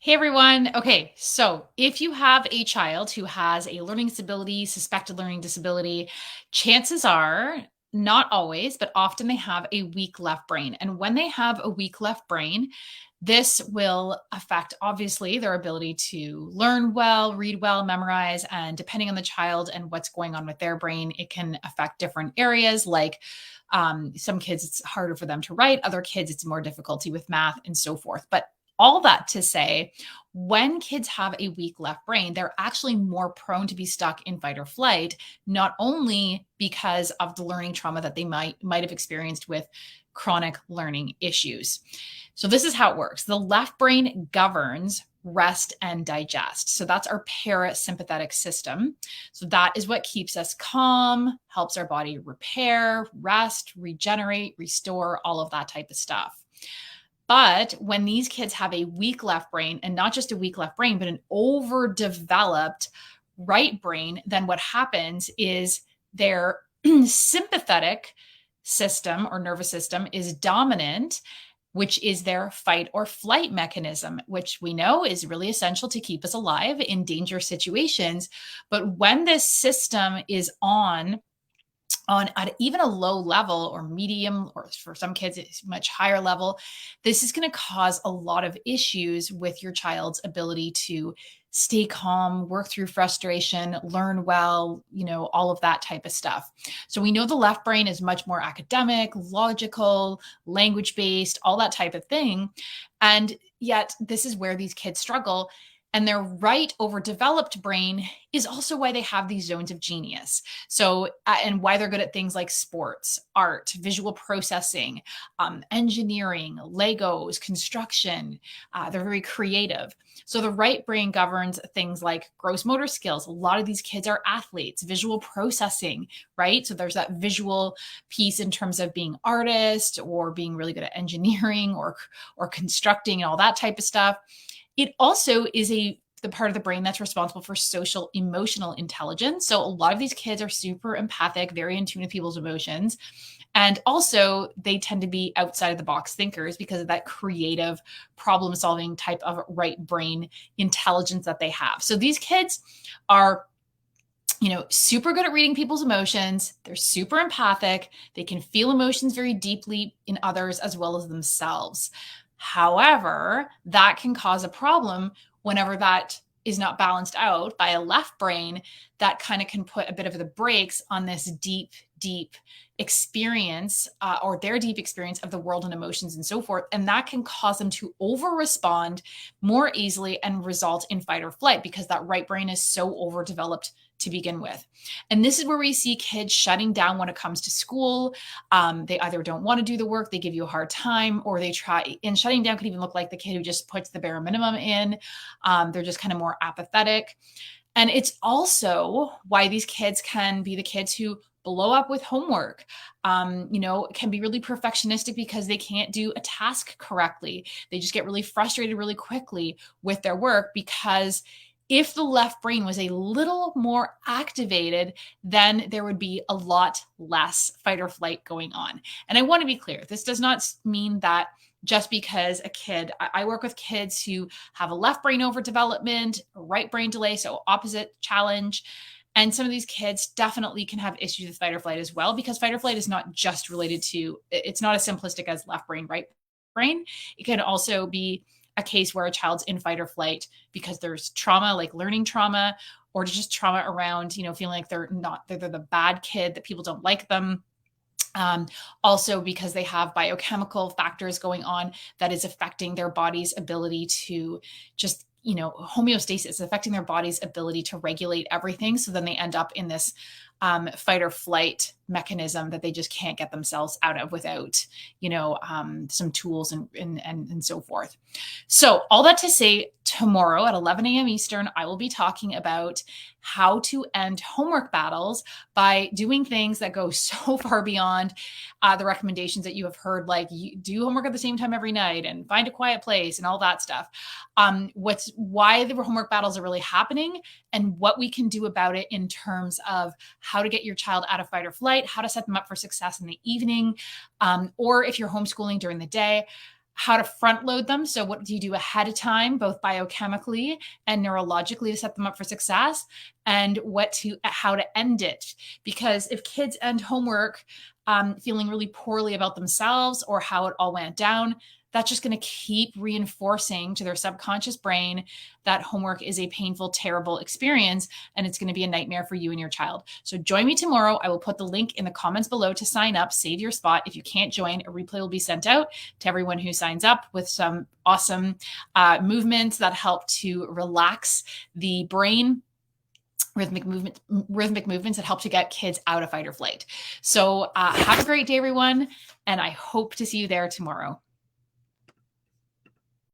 Hey everyone. Okay, so if you have a child who has a learning disability, suspected learning disability, chances are, not always, but often they have a weak left brain. And when they have a weak left brain, this will affect obviously their ability to learn well, read well, memorize, and depending on the child and what's going on with their brain, it can affect different areas like some kids, it's harder for them to write. Other kids, it's more difficulty with math and so forth. But all that to say, when kids have a weak left brain, they're actually more prone to be stuck in fight or flight, not only because of the learning trauma that they might have experienced with chronic learning issues. So this is how it works. The left brain governs rest and digest. So that's our parasympathetic system. So that is what keeps us calm, helps our body repair, rest, regenerate, restore, all of that type of stuff. But when these kids have a weak left brain, and not just a weak left brain, but an overdeveloped right brain, then what happens is their sympathetic system or nervous system is dominant, which is their fight or flight mechanism, which we know is really essential to keep us alive in danger situations. But when this system is on at even a low level or medium, or for some kids it's much higher level, this is going to cause a lot of issues with your child's ability to stay calm, work through frustration, learn well, all of that type of stuff. So we know the left brain is much more academic, logical, language based, all that type of thing. And yet this is where these kids struggle. And their right overdeveloped brain is also why they have these zones of genius. So, and why they're good at things like sports, art, visual processing, engineering, Legos, construction. They're very creative. So the right brain governs things like gross motor skills. A lot of these kids are athletes, visual processing, right? So there's that visual piece in terms of being artist or being really good at engineering or constructing and all that type of stuff. It also is the part of the brain that's responsible for social emotional intelligence. So a lot of these kids are super empathic, very in tune with people's emotions. And also they tend to be outside of the box thinkers because of that creative problem solving type of right brain intelligence that they have. So these kids are super good at reading people's emotions. They're super empathic. They can feel emotions very deeply in others as well as themselves. However, that can cause a problem whenever that is not balanced out by a left brain that kind of can put a bit of the brakes on this deep experience or their deep experience of the world and emotions and so forth. And that can cause them to over respond more easily and result in fight or flight because that right brain is so overdeveloped to begin with. And this is where we see kids shutting down when it comes to school. They either don't want to do the work, they give you a hard time, or they try. And shutting down could even look like the kid who just puts the bare minimum in. They're just kind of more apathetic. And it's also why these kids can be the kids who blow up with homework, can be really perfectionistic because they can't do a task correctly. They just get really frustrated really quickly with their work because if the left brain was a little more activated, then there would be a lot less fight or flight going on. And I want to be clear, this does not mean that just because a kid, I work with kids who have a left brain overdevelopment, a right brain delay, so opposite challenge. And some of these kids definitely can have issues with fight or flight as well, because fight or flight is not just related to, it's not as simplistic as left brain, right brain. It can also be a case where a child's in fight or flight because there's trauma, like learning trauma, or just trauma around, feeling like they're the bad kid, that people don't like them. Also because they have biochemical factors going on that is affecting their body's ability to just, homeostasis, affecting their body's ability to regulate everything. So then they end up in this fight or flight mechanism that they just can't get themselves out of without, some tools and so forth. So all that to say, tomorrow at 11 a.m. Eastern, I will be talking about how to end homework battles by doing things that go so far beyond the recommendations that you have heard, like you do homework at the same time every night and find a quiet place and all that stuff. Why the homework battles are really happening and what we can do about it in terms of how to get your child out of fight or flight, how to set them up for success in the evening, or if you're homeschooling during the day. how to front load them. So what do you do ahead of time, both biochemically and neurologically, to set them up for success, and how to end it. Because if kids end homework feeling really poorly about themselves or how it all went down, that's just going to keep reinforcing to their subconscious brain that homework is a painful, terrible experience, and it's going to be a nightmare for you and your child. So join me tomorrow. I will put the link in the comments below to sign up, save your spot. If you can't join, a replay will be sent out to everyone who signs up with some awesome movements that help to relax the brain, rhythmic movements that help to get kids out of fight or flight. So have a great day, everyone, and I hope to see you there tomorrow.